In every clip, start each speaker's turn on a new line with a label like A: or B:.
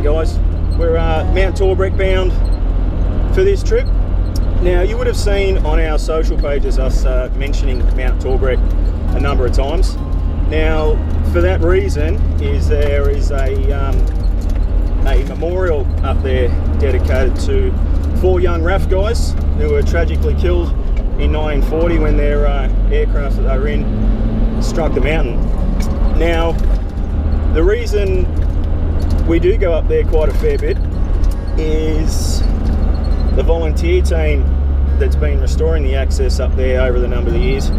A: guys. We're Mount Torbreck bound for this trip. Now, you would have seen on our social pages us mentioning Mount Torbreck a number of times. Now, for that reason, there is a memorial up there dedicated to 4 young RAF guys who were tragically killed in 1940 when their aircraft that they were in struck the mountain. Now, the reason we do go up there quite a fair bit is the volunteer team that's been restoring the access up there over the number of years.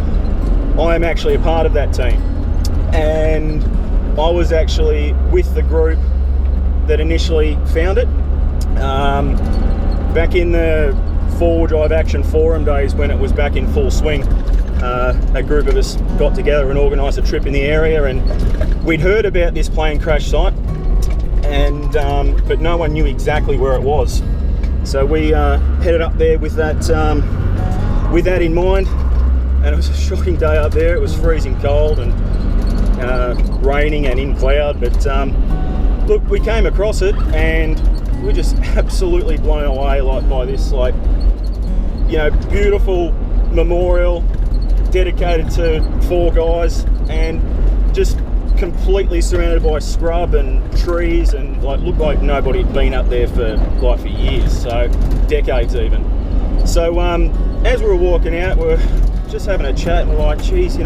A: I am actually a part of that team, and I was actually with the group that initially found it back in the 4-wheel drive action forum days when it was back in full swing. A group of us got together and organised a trip in the area, and we'd heard about this plane crash site, and but no one knew exactly where it was. So we headed up there with that in mind, and it was a shocking day up there. It was freezing cold and raining and in cloud, but look, we came across it and we're just absolutely blown away by this, beautiful memorial dedicated to 4 guys, and just completely surrounded by scrub and trees, and looked like nobody had been up there for years, so decades even. So as we were walking out, we're just having a chat, and we're like, geez,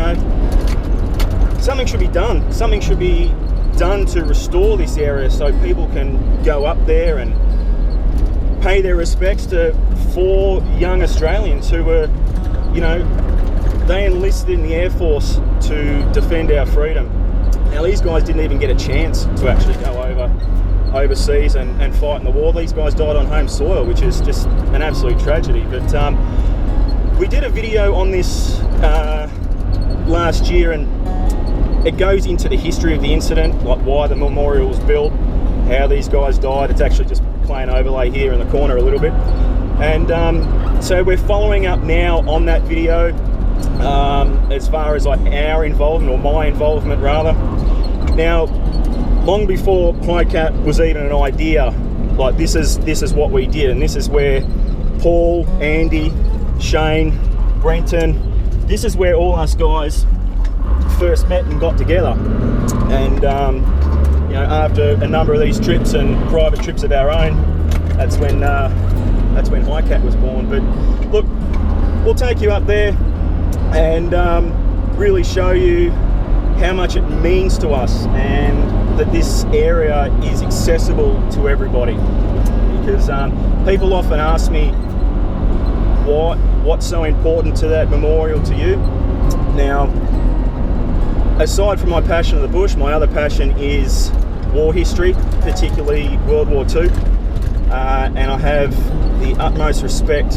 A: something should be done. Something should be done to restore this area so people can go up there and pay their respects to 4 young Australians who were, they enlisted in the Air Force to defend our freedom. Now, these guys didn't even get a chance to actually go overseas and fight in the war. These guys died on home soil, which is just an absolute tragedy. But we did a video on this last year, and it goes into the history of the incident, like why the memorial was built, how these guys died. It's actually just plain overlay here in the corner a little bit. And so we're following up now on that video as far as our involvement, or my involvement rather. Now, long before HiCat was even an idea, this is what we did, and this is where Paul, Andy, Shane, Brenton, this is where all us guys first met and got together. And after a number of these trips and private trips of our own, that's when HiCat was born. But look, we'll take you up there and really show you how much it means to us, and that this area is accessible to everybody. Because people often ask me what's so important to that memorial to you. Now, aside from my passion of the bush, my other passion is war history, particularly World War II, and I have the utmost respect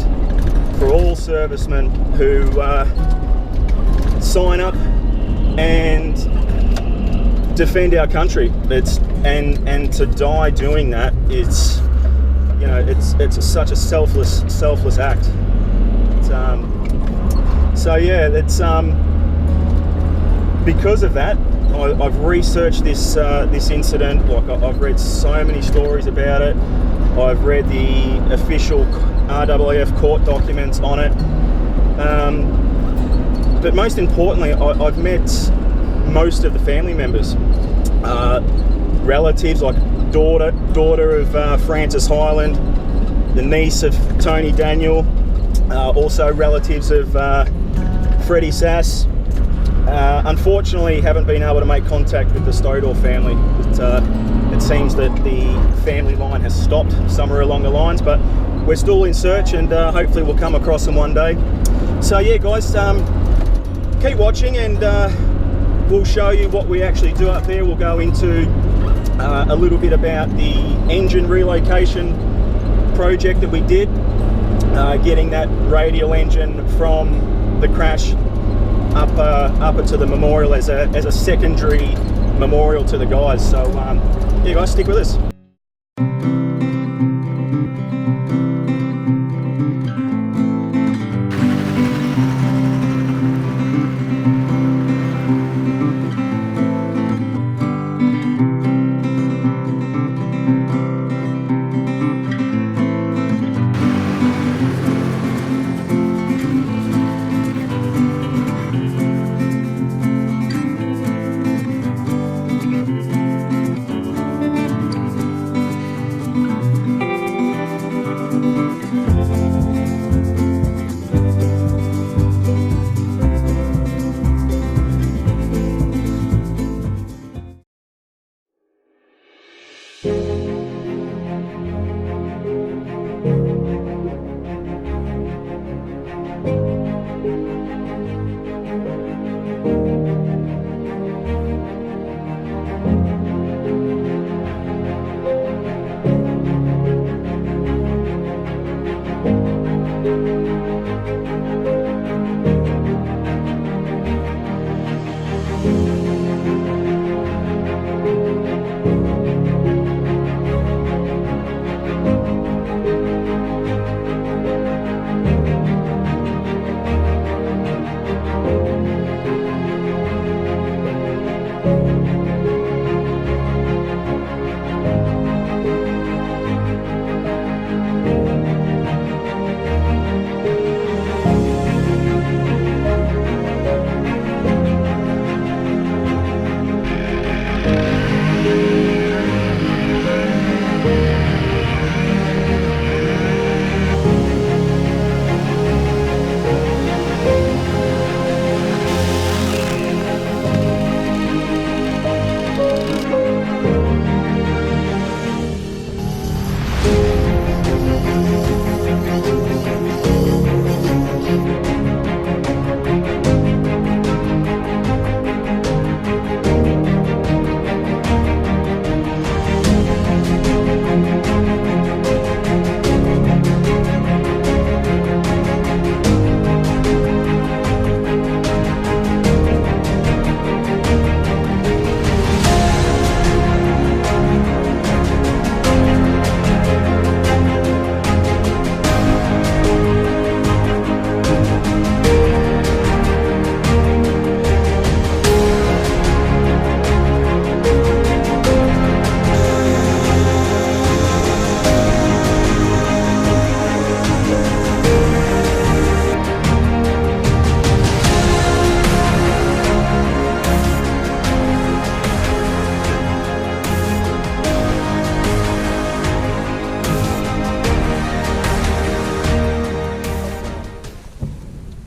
A: for all servicemen who sign up and defend our country. And to die doing that, it's such a selfless act. Because of that, I've researched this incident. I've read so many stories about it. I've read the official RAAF court documents on it. But most importantly, I've met most of the family members, relatives, like daughter of Francis Highland, the niece of Tony Daniel, also relatives of Freddie Sass. Unfortunately, haven't been able to make contact with the Stodor family. It seems that the family line has stopped somewhere along the lines, but we're still in search, and hopefully we'll come across them one day. So yeah, guys, keep watching, and we'll show you what we actually do up there. We'll go into a little bit about the engine relocation project that we did, getting that radial engine from the crash up to the memorial as a secondary memorial to the guys. So yeah, guys, stick with us.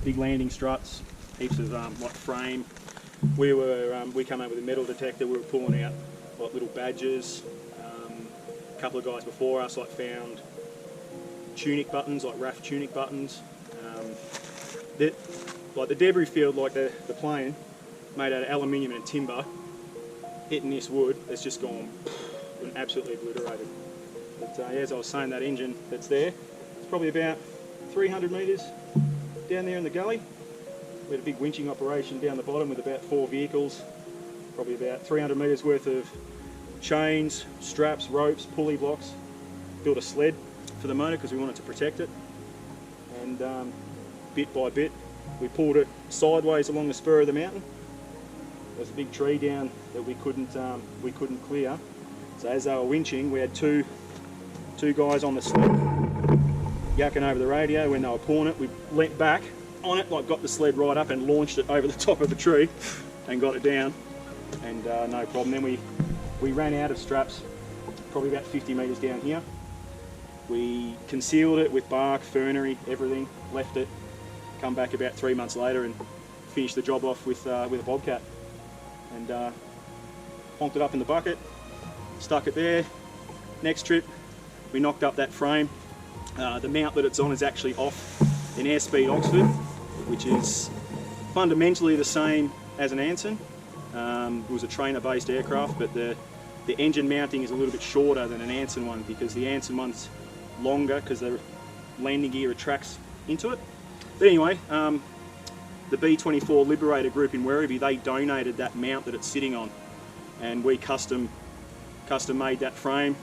A: Big landing struts, heaps of like frame. We came up with a metal detector. We were pulling out like little badges. A couple of guys before us like found tunic buttons, like RAF tunic buttons. Like the debris field, like the plane made out of aluminium and timber, hitting this wood, it's just gone and absolutely obliterated. But as I was saying, that engine that's there, it's probably about 300 metres down there in the gully. We had a big winching operation down the bottom with about 4 vehicles, probably about 300 metres worth of chains, straps, ropes, pulley blocks. Built a sled for the motor because we wanted to protect it, and bit by bit we pulled it sideways along the spur of the mountain. There was a big tree down that we couldn't clear, so as they were winching, we had two guys on the sled yakking over the radio. When they were pulling it, we leant back on it, like got the sled right up and launched it over the top of the tree and got it down, and no problem. Then we ran out of straps probably about 50 metres down here. We concealed it with bark, fernery, everything, left it, come back about 3 months later and finished the job off with a bobcat, and honked it up in the bucket, stuck it there. Next trip we knocked up that frame. The mount that it's on is actually off an Airspeed Oxford, which is fundamentally the same as an Anson. It was a trainer-based aircraft, but the engine mounting is a little bit shorter than an Anson one, because the Anson one's longer because the landing gear retracts into it. But anyway, the B-24 Liberator group in Werribee, they donated that mount that it's sitting on, and we custom made that frame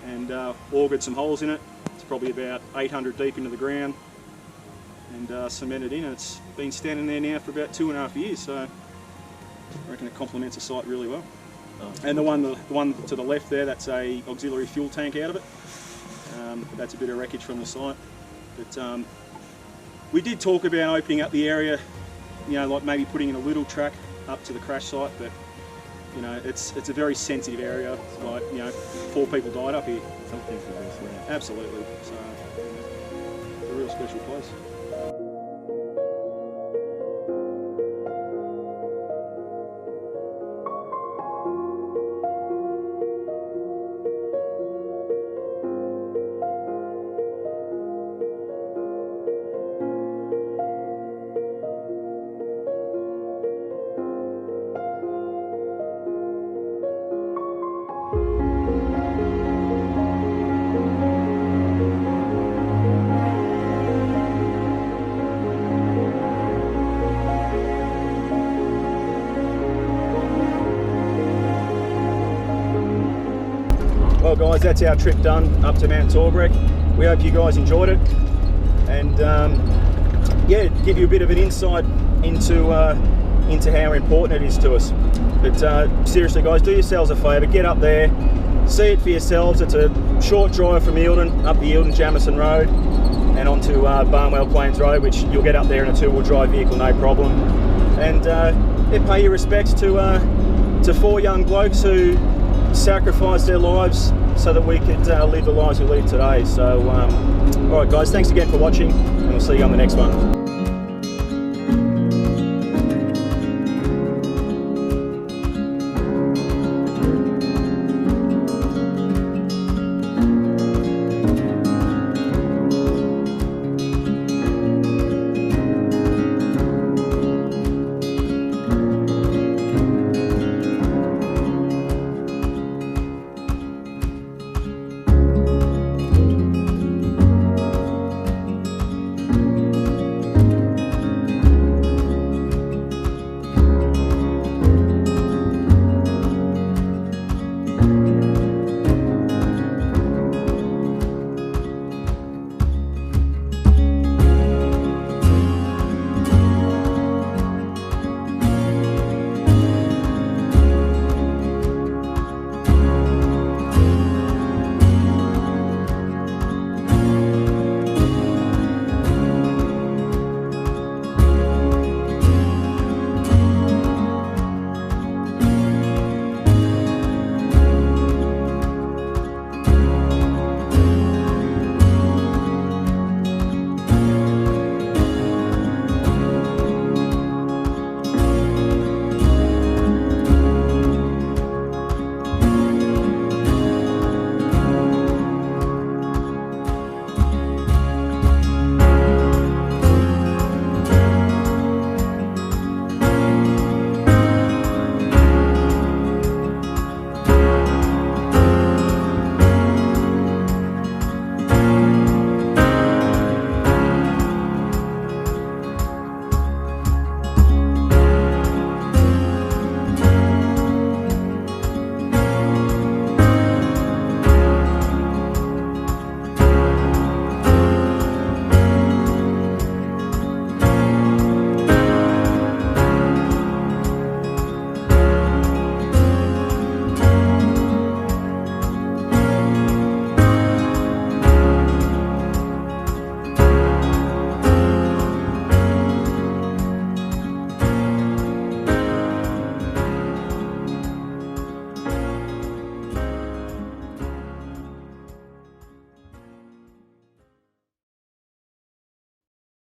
A: and augured some holes in it. It's probably about 800 deep into the ground, and cemented in, and it's been standing there now for about 2.5 years, so I reckon it complements the site really well. Oh. And the one to the left there, that's a auxiliary fuel tank out of it. That's a bit of wreckage from the site, but we did talk about opening up the area, you know, like maybe putting in a little track up to the crash site, but you know, it's a very sensitive area. Like, you know, 4 people died up here.
B: Something's the best way.
A: Absolutely. So, it's a real special place. guys, that's our trip done up to Mount Torbreck. We hope you guys enjoyed it, and yeah, give you a bit of an insight into how important it is to us. But seriously guys, do yourselves a favour, get up there, see it for yourselves. It's a short drive from Eildon, up the Eildon-Jamison Road and onto Barnwell Plains Road, which you'll get up there in a two-wheel drive vehicle, no problem. And yeah, pay your respects to 4 young blokes who sacrificed their lives so that we could live the lives we live today. So alright guys, thanks again for watching, and we'll see you on the next one.